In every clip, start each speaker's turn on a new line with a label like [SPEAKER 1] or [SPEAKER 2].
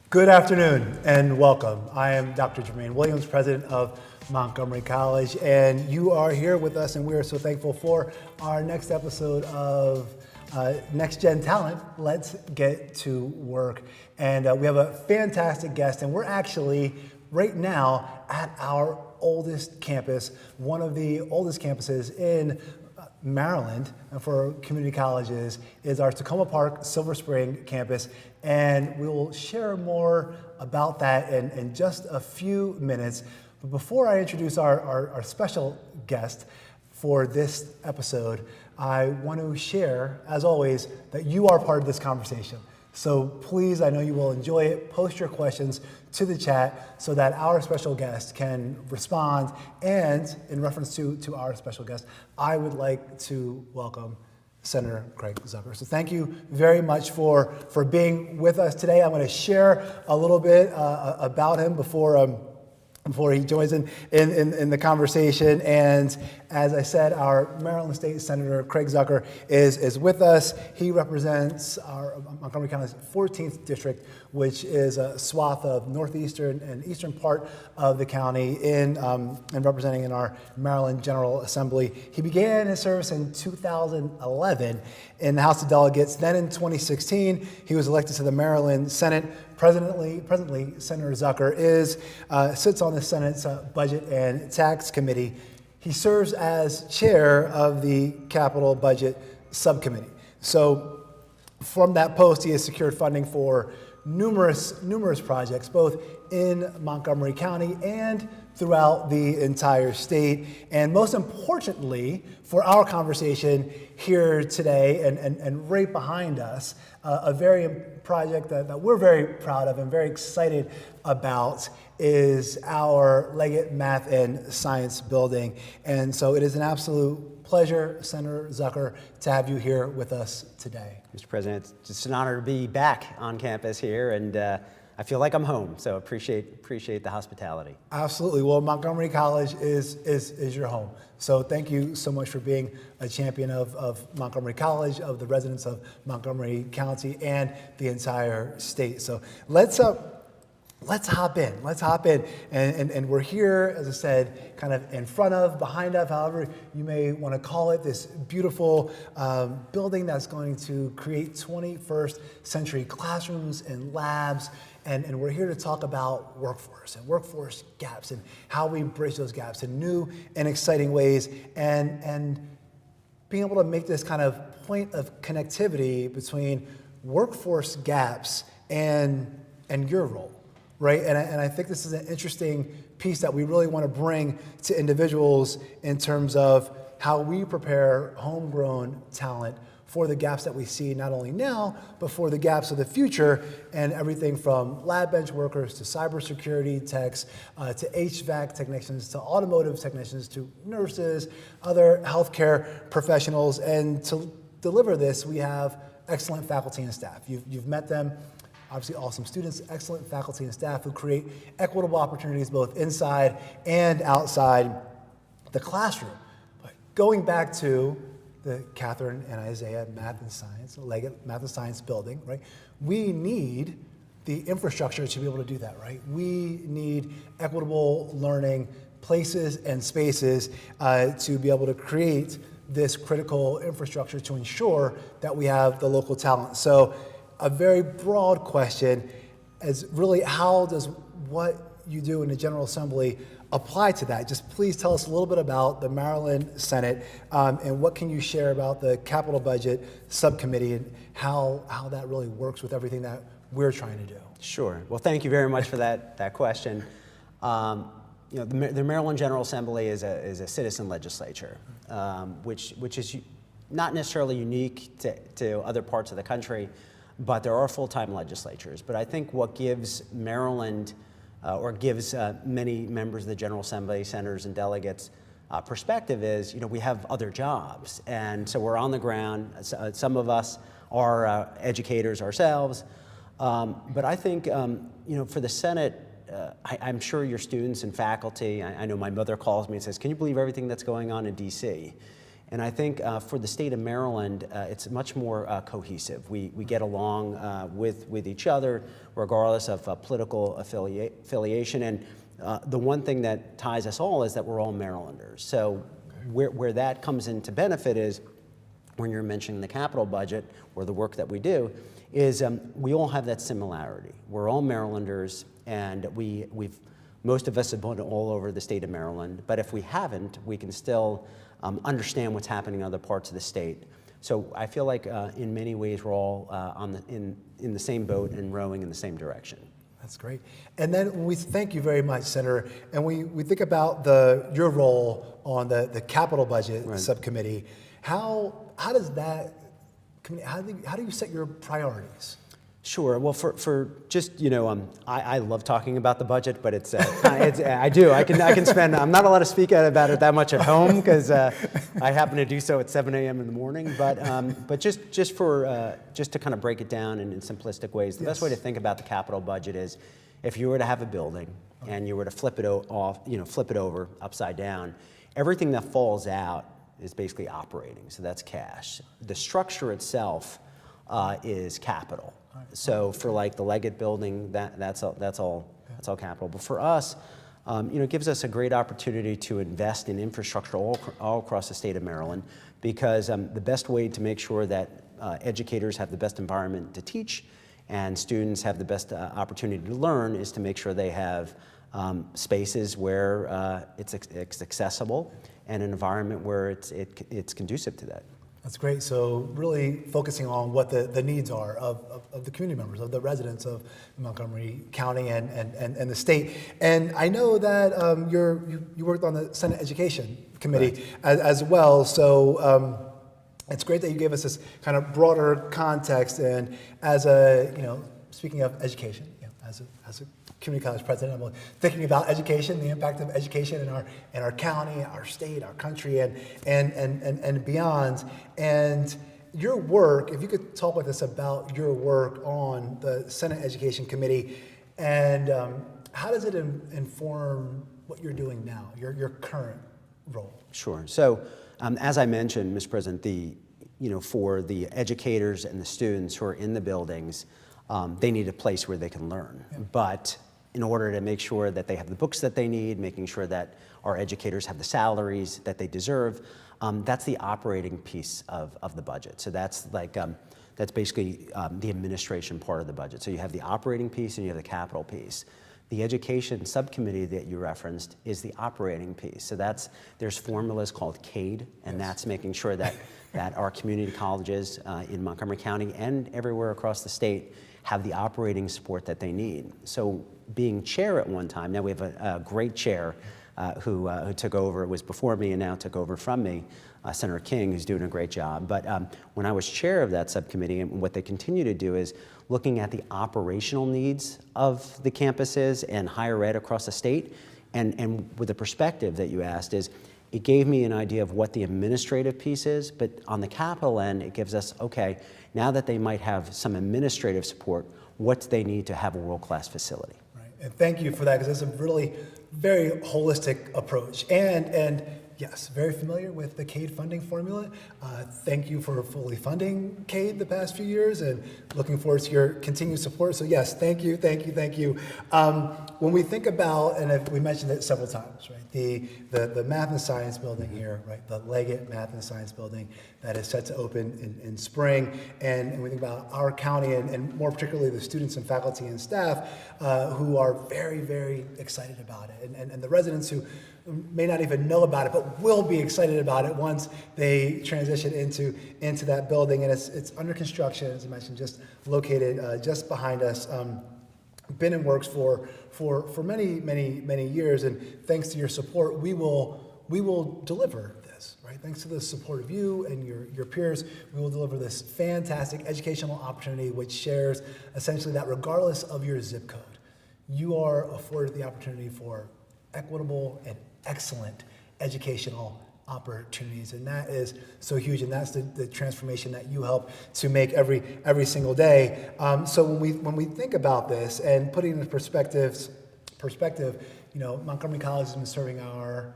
[SPEAKER 1] Good afternoon and welcome. I am Dr. Jermaine Williams, president of Montgomery College, and you are here with us, and we are so thankful for our next episode of Next Gen Talent. Let's get to work. And we have a fantastic guest, and we're actually right now at our oldest campus, one of the oldest campuses in Maryland for community colleges is our Tacoma Park Silver Spring campus, and we will share more about that in just a few minutes. But before I introduce our special guest for this episode, I want to share, as always, that you are part of this conversation. So please, I know you will enjoy it. Post your questions to the chat so that our special guest can respond. And in reference to our special guest, I would like to welcome Senator Craig Zucker. So thank you very much for being with us today. I'm going to share a little bit about him before he joins in the conversation. And as I said, our Maryland State Senator Craig Zucker is with us. He represents our Montgomery County's 14th district, which is a swath of northeastern and eastern part of the county and representing in our Maryland General Assembly. He began his service in 2011 in the House of Delegates. Then in 2016, he was elected to the Maryland Senate. Presently, Senator Zucker sits on the Senate's Budget and Tax Committee. He serves as chair of the Capital Budget Subcommittee. So from that post, he has secured funding for numerous projects, both in Montgomery County and throughout the entire state. And most importantly, for our conversation here today and right behind us, a very project that we're very proud of and very excited about is our Leggett Math and Science Building. And so it is an absolute pleasure, Senator Zucker, to have you here with us today.
[SPEAKER 2] Mr. President, it's just an honor to be back on campus here, and I feel like I'm home, so appreciate the hospitality.
[SPEAKER 1] Absolutely. Well, Montgomery College is your home. So thank you so much for being a champion of Montgomery College, of the residents of Montgomery County, and the entire state. So let's hop in. And we're here, as I said, kind of in front of, behind of, however you may want to call it, this beautiful building that's going to create 21st century classrooms and labs. And we're here to talk about workforce and workforce gaps and how we bridge those gaps in new and exciting ways, and being able to make this kind of point of connectivity between workforce gaps and your role. Right, and I think this is an interesting piece that we really want to bring to individuals in terms of how we prepare homegrown talent for the gaps that we see not only now, but for the gaps of the future, and everything from lab bench workers to cybersecurity techs, to HVAC technicians, to automotive technicians, to nurses, other healthcare professionals. And to deliver this, we have excellent faculty and staff. You've met them. Obviously awesome students, excellent faculty and staff who create equitable opportunities both inside and outside the classroom. But going back to the Catherine and Isaiah Math and Science, Leggett Math and Science building, right? We need the infrastructure to be able to do that, right? We need equitable learning places and spaces to be able to create this critical infrastructure to ensure that we have the local talent. So a very broad question is really, how does what you do in the General Assembly apply to that? Just please tell us a little bit about the Maryland Senate and what can you share about the Capital Budget Subcommittee and how that really works with everything that we're trying to do.
[SPEAKER 2] Sure. Well, thank you very much for that question. The Maryland General Assembly is a citizen legislature, which is not necessarily unique to other parts of the country, but there are full-time legislatures. But I think what gives Maryland, or gives many members of the General Assembly, senators and delegates, perspective is, we have other jobs. And so we're on the ground. Some of us are educators ourselves. But I think, for the Senate, I'm sure your students and faculty, I know my mother calls me and says, can you believe everything that's going on in DC? And I think for the state of Maryland, it's much more cohesive. We get along with each other, regardless of political affiliation. And the one thing that ties us all is that we're all Marylanders. So where that comes into benefit is when you're mentioning the capital budget or the work that we do, is we all have that similarity. We're all Marylanders, and most of us have been all over the state of Maryland, but if we haven't, we can still understand what's happening in other parts of the state. So I feel like in many ways we're all in the same boat and rowing in the same direction.
[SPEAKER 1] That's great. And then we thank you very much, Senator. And we think about your role on the capital budget subcommittee. How does that? How do you set your priorities?
[SPEAKER 2] Sure. Well, for just, I love talking about the budget, but I do. I can spend. I'm not allowed to speak about it that much at home because I happen to do so at 7 a.m. in the morning. But just to kind of break it down in simplistic ways, the best way to think about the capital budget is if you were to have a building and you were to flip it over upside down, everything that falls out is basically operating. So that's cash. The structure itself is capital. So for like the Leggett building, that's all capital. But for us, it gives us a great opportunity to invest in infrastructure all across the state of Maryland, because the best way to make sure that educators have the best environment to teach and students have the best opportunity to learn is to make sure they have spaces where it's accessible and an environment where it's conducive to that.
[SPEAKER 1] That's great. So really focusing on what the needs are of the community members, of the residents of Montgomery County and the state. And I know that you worked on the Senate Education Committee as well. So it's great that you gave us this kind of broader context. And as speaking of education, as a community college president, I'm thinking about education, the impact of education in our county, our state, our country, and beyond. And your work, if you could talk with us about your work on the Senate Education Committee, and how does it inform what you're doing now, your current role? Sure.
[SPEAKER 2] So, as I mentioned, Mr. President, for the educators and the students who are in the buildings, they need a place where they can learn. Yeah. But in order to make sure that they have the books that they need, making sure that our educators have the salaries that they deserve, that's the operating piece of the budget. So that's basically the administration part of the budget. So you have the operating piece and you have the capital piece. The education subcommittee that you referenced is the operating piece. So there's formulas called CADE, and that's making sure that our community colleges in Montgomery County and everywhere across the state have the operating support that they need. So being chair at one time, now we have a great chair who took over, it was before me and now took over from me, Senator King, who's doing a great job. But when I was chair of that subcommittee, and what they continue to do is looking at the operational needs of the campuses and higher ed across the state, and with the perspective that you asked is, it gave me an idea of what the administrative piece is, but on the capital end, it gives us, okay, now that they might have some administrative support, what do they need to have a world-class facility?
[SPEAKER 1] Right, and thank you for that, because it's a really very holistic approach. And yes, very familiar with the CADE funding formula. Thank you for fully funding CADE the past few years, and looking forward to your continued support. So yes, thank you. When we think about, and we mentioned it several times, right? The math and science building here, right? The Leggett Math and Science building that is set to open in spring, and we think about our county and more particularly the students and faculty and staff who are very, very excited about it, and the residents who may not even know about it, but will be excited about it once they transition into that building. And it's under construction, as I mentioned, just located just behind us. Been in works for many years, and thanks to your support, we will deliver this, right? Thanks to the support of you and your peers, we will deliver this fantastic educational opportunity, which shares essentially that regardless of your zip code, you are afforded the opportunity for equitable and excellent educational opportunities, and that is so huge, and that's the transformation that you help to make every single day. So when we think about this and putting it in perspective, Montgomery College has been serving our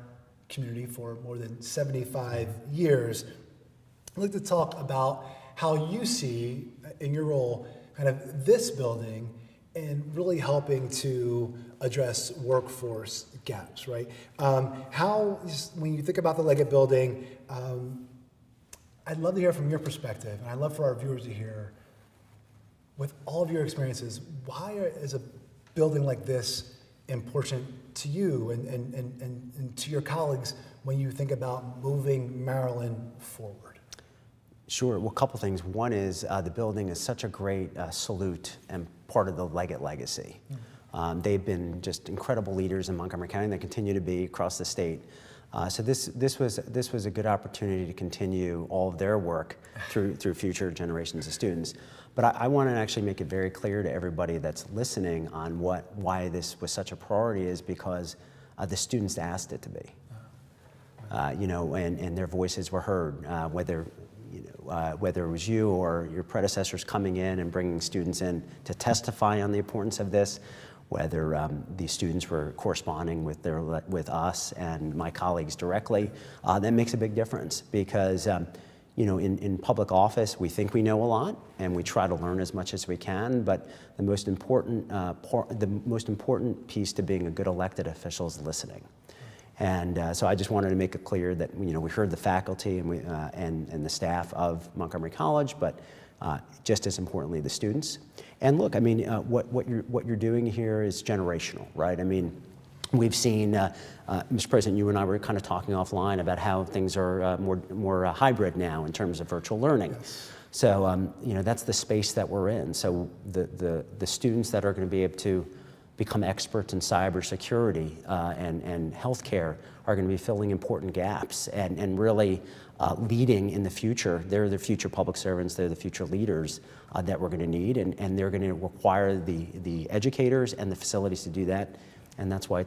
[SPEAKER 1] community for more than 75 years. I'd like to talk about how you see, in your role, kind of this building and really helping to address workforce gaps, right? When you think about the Leggett building, I'd love to hear from your perspective, and I'd love for our viewers to hear, with all of your experiences, why is a building like this important to you and to your colleagues when you think about moving Maryland forward?
[SPEAKER 2] Sure. Well, a couple things. One is the building is such a great salute and part of the Leggett legacy. They've been just incredible leaders in Montgomery County, and they continue to be across the state. So this was a good opportunity to continue all of their work through future generations of students. But I want to actually make it very clear to everybody that's listening on why this was such a priority is because the students asked it to be. And their voices were heard, whether it was you or your predecessors coming in and bringing students in to testify on the importance of this, whether the students were corresponding with us and my colleagues directly, that makes a big difference because in public office we think we know a lot and we try to learn as much as we can, but the most important piece to being a good elected official is listening. And so I just wanted to make it clear that we heard the faculty and the staff of Montgomery College, but just as importantly, the students. And look, I mean, what you're doing here is generational, right? I mean, we've seen, Mr. President, you and I were kind of talking offline about how things are more hybrid now in terms of virtual learning. Yes. So that's the space that we're in. So the students that are going to be able to become experts in cybersecurity and healthcare are going to be filling important gaps and really leading in the future. They're the future public servants, they're the future leaders that we're going to need, and they're going to require the educators and the facilities to do that. And that's why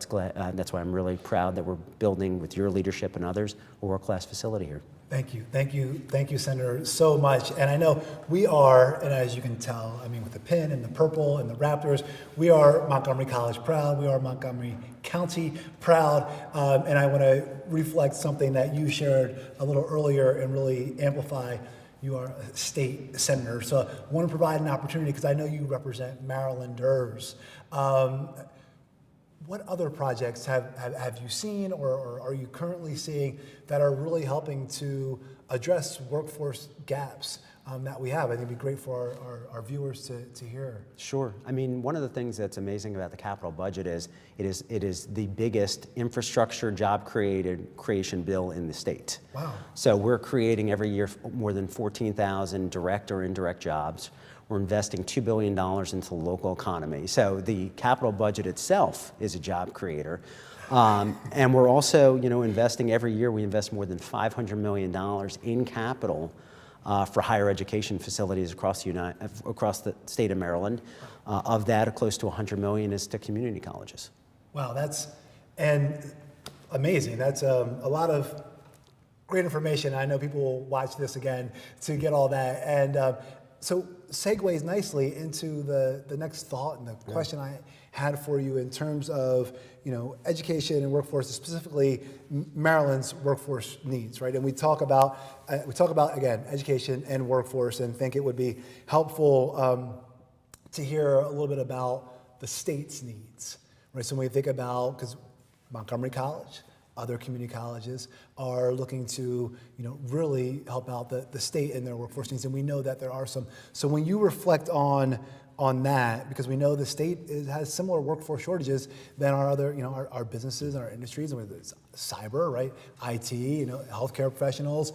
[SPEAKER 2] I'm really proud that we're building, with your leadership and others, a world-class facility here.
[SPEAKER 1] Thank you, Senator, so much. And I know we are, and as you can tell, I mean, with the pin and the purple and the Raptors, we are Montgomery College proud. We are Montgomery County proud. And I want to reflect something that you shared a little earlier and really amplify. You are a state senator. So I want to provide an opportunity because I know you represent Marylanders. What other projects have you seen or are you currently seeing that are really helping to address workforce gaps that we have? I think it'd be great for our viewers to hear.
[SPEAKER 2] Sure. I mean, one of the things that's amazing about the capital budget is it is the biggest infrastructure job creation bill in the state. Wow. So we're creating every year more than 14,000 direct or indirect jobs. We're investing $2 billion into the local economy. So the capital budget itself is a job creator. And we're also, investing every year. We invest more than $500 million in capital for higher education facilities across the state of Maryland. Of that, close to $100 million is to community colleges.
[SPEAKER 1] Wow, that's amazing. That's a lot of great information. I know people will watch this again to get all that. And so segues nicely into the next thought and the question I had for you in terms of education and workforce, specifically Maryland's workforce needs, right? And we talk about again education and workforce, and think it would be helpful to hear a little bit about the state's needs, right? So when we think about, because Montgomery College, other community colleges are looking to, really help out the state in their workforce needs, and we know that there are some. So when you reflect on that, because we know the state has similar workforce shortages than our other, our businesses, our industries, whether it's cyber, right, IT, healthcare professionals.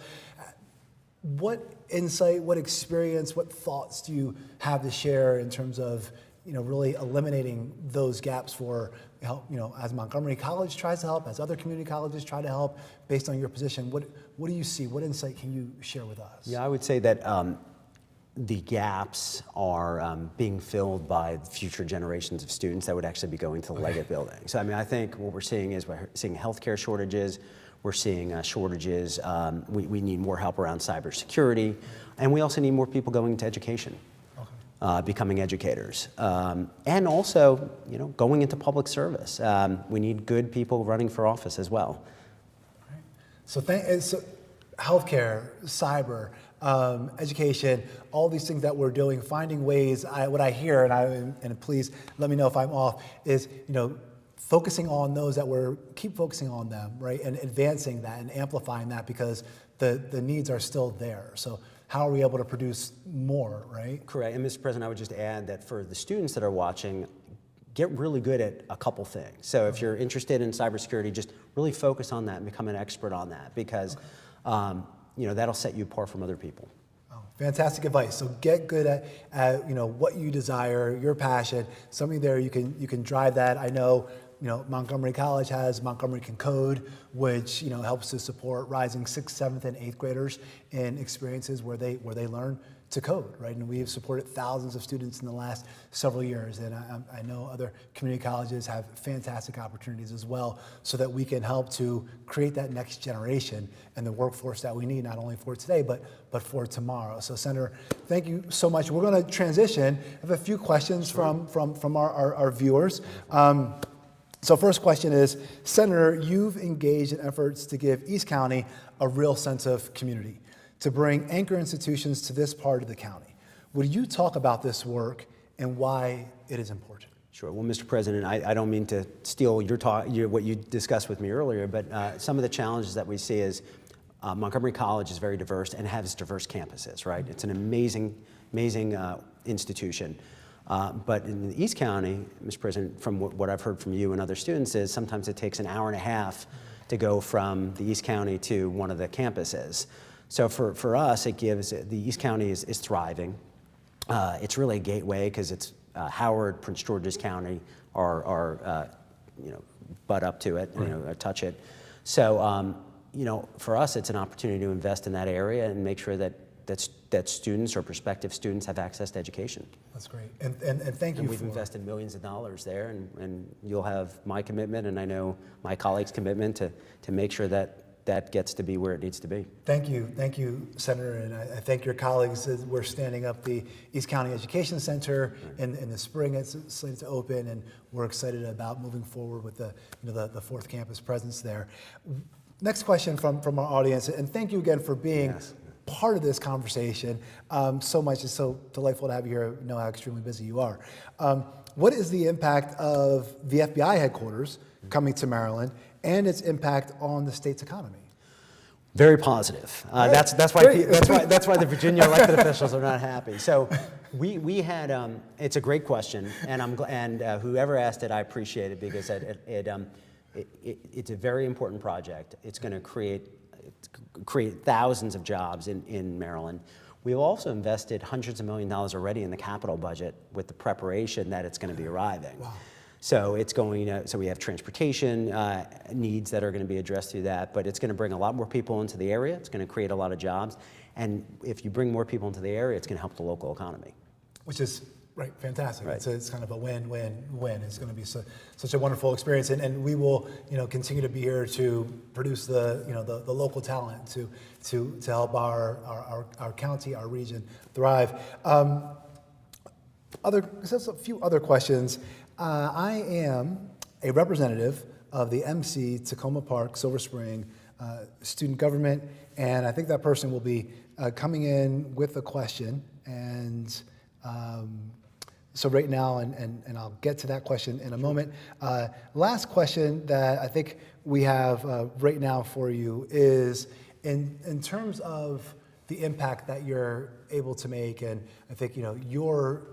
[SPEAKER 1] What insight, what experience, what thoughts do you have to share in terms of, really eliminating those gaps for help, as Montgomery College tries to help, as other community colleges try to help, based on your position? What do you see? What insight can you share with us?
[SPEAKER 2] Yeah, I would say that the gaps are being filled by future generations of students that would actually be going to the Leggett building. So, I think what we're seeing is we're seeing healthcare shortages. We're seeing shortages. We need more help around cybersecurity, and we also need more people going into education. Becoming educators, and also, going into public service. We need good people running for office as well.
[SPEAKER 1] So healthcare, cyber, education, all these things that we're doing, finding ways. What I hear, and please let me know if I'm off, is focusing on those that keep focusing on them, right, and advancing that and amplifying that because the needs are still there. So how are we able to produce more, right?
[SPEAKER 2] Correct. And Mr. President, I would just add that for the students that are watching, get really good at a couple things. So if you're interested in cybersecurity, just really focus on that and become an expert on that because that'll set you apart from other people.
[SPEAKER 1] Oh, fantastic advice. So get good at what you desire, your passion, something there you can drive that. I know Montgomery College has Montgomery Can Code, which helps to support rising 6th, 7th, and 8th graders in experiences where they learn to code, right? And we've supported thousands of students in the last several years, and I know other community colleges have fantastic opportunities as well, so that we can help to create that next generation and the workforce that we need, not only for today but for tomorrow. So, Senator, thank you so much. We're going to transition. I have a few questions from our viewers. So first question is, Senator, you've engaged in efforts to give East County a real sense of community, to bring anchor institutions to this part of the county. Would you talk about this work and why it is important?
[SPEAKER 2] Sure. Well, Mr. President, I don't mean to steal your talk, what you discussed with me earlier, but some of the challenges that we see is Montgomery College is very diverse and has diverse campuses, right? It's an amazing institution. But in the East County, Mr. President, from what I've heard from you and other students is sometimes it takes an hour and a half to go from the East County to one of the campuses. So for us, it gives, the East County is thriving. It's really a gateway because it's Howard, Prince George's County are butt up to it, touch it. So, for us, it's an opportunity to invest in that area and make sure that students or prospective students have access to education.
[SPEAKER 1] That's great, and thank you.
[SPEAKER 2] And we've invested millions of dollars there, and you'll have my commitment, and I know my colleagues' commitment to make sure that gets to be where it needs to be.
[SPEAKER 1] Thank you, Senator, and I thank your colleagues. We're standing up the East County Education Center in the spring. It's slated to open, and we're excited about moving forward with the fourth campus presence there. Next question from our audience, and thank you again for being part of this conversation so much. It's so delightful to have you here. I know how extremely busy you are. What is the impact of the FBI headquarters coming to Maryland and its impact on the state's economy?
[SPEAKER 2] Very positive. That's why the Virginia elected officials are not happy. So we had it's a great question, and whoever asked it, I appreciate it because it's a very important project. It's going to create thousands of jobs in Maryland. We've also invested hundreds of millions of dollars already in the capital budget with the preparation that it's going to be arriving. Wow. So it's so we have transportation needs that are going to be addressed through that, but it's going to bring a lot more people into the area. It's going to create a lot of jobs. And if you bring more people into the area, it's going to help the local economy.
[SPEAKER 1] Which is fantastic. Right. It's kind of a win-win-win. It's going to be such a wonderful experience, and we will continue to be here to produce the local talent to help our county, our region thrive. Just a few other questions. I am a representative of the MC Tacoma Park Silver Spring student government, and I think that person will be coming in with a question. And so right now, and I'll get to that question in a moment. Last question that I think we have right now for you is in terms of the impact that you're able to make, and I think your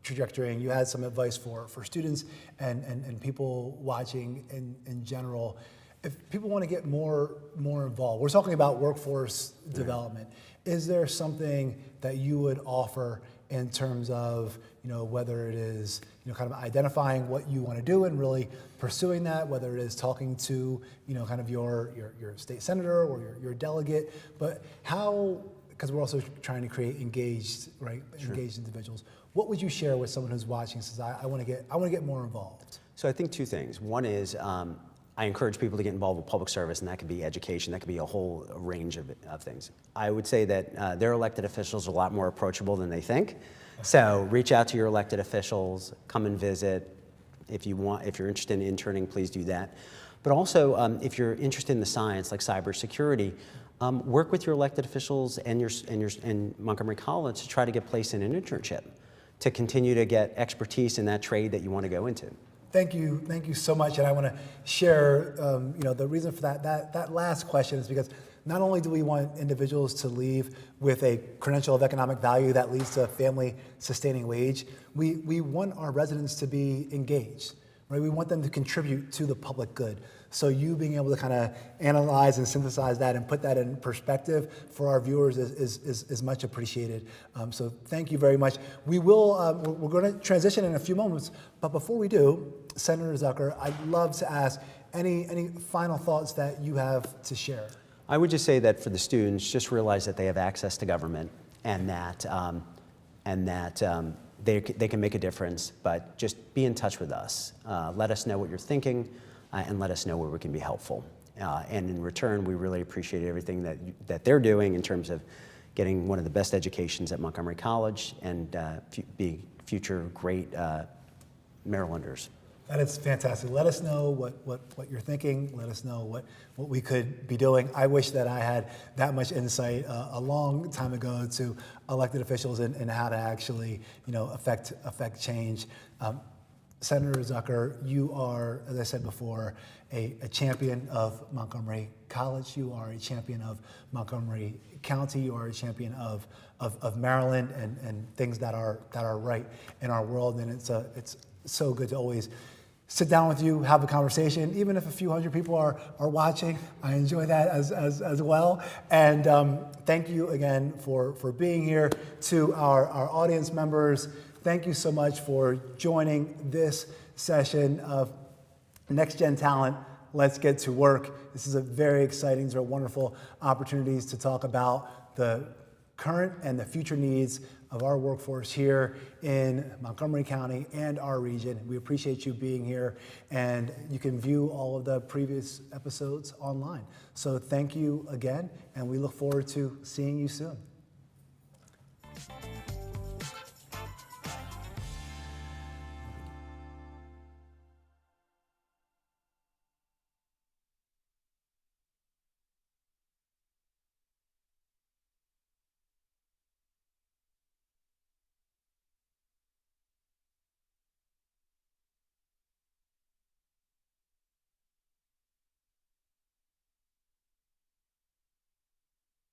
[SPEAKER 1] trajectory, and you had some advice for students and people watching in general. If people want to get more involved, we're talking about workforce development. Is there something that you would offer in terms of whether it is kind of identifying what you want to do and really pursuing that, whether it is talking to kind of your state senator or your delegate, but how, because we're also trying to create engaged individuals. What would you share with someone who's watching and says, I want to get more involved?
[SPEAKER 2] So I think two things. One is I encourage people to get involved with public service, and that could be education, that could be a whole range of things. I would say that their elected officials are a lot more approachable than they think. So reach out to your elected officials, come and visit. If you're interested in interning, please do that. But also, if you're interested in the science like cybersecurity, work with your elected officials and Montgomery College to try to get placed in an internship to continue to get expertise in that trade that you want to go into.
[SPEAKER 1] Thank you so much. And I want to share, the reason for that last question is because not only do we want individuals to leave with a credential of economic value that leads to a family-sustaining wage, we want our residents to be engaged, right? We want them to contribute to the public good. So you being able to kind of analyze and synthesize that and put that in perspective for our viewers is much appreciated. So thank you very much. We're going to transition in a few moments, but before we do, Senator Zucker, I'd love to ask any final thoughts that you have to share.
[SPEAKER 2] I would just say that for the students, just realize that they have access to government and that they can make a difference, but just be in touch with us. Let us know what you're thinking and let us know where we can be helpful. And in return, we really appreciate everything that they're doing in terms of getting one of the best educations at Montgomery College and be future great Marylanders.
[SPEAKER 1] That is fantastic. Let us know what you're thinking. Let us know what we could be doing. I wish that I had that much insight a long time ago to elected officials and how to actually affect change. Senator Zucker, you are, as I said before, a champion of Montgomery College. You are a champion of Montgomery County. You are a champion of Maryland and things that are right in our world. And it's so good to always sit down with you, have a conversation, even if a few hundred people are watching. I enjoy that as well. And thank you again for being here. To our audience members, thank you so much for joining this session of Next Gen Talent. Let's get to work. This is a very exciting, these are wonderful opportunities to talk about the current and the future needs of our workforce here in Montgomery County and our region. We appreciate you being here, and you can view all of the previous episodes online. So thank you again, and we look forward to seeing you soon.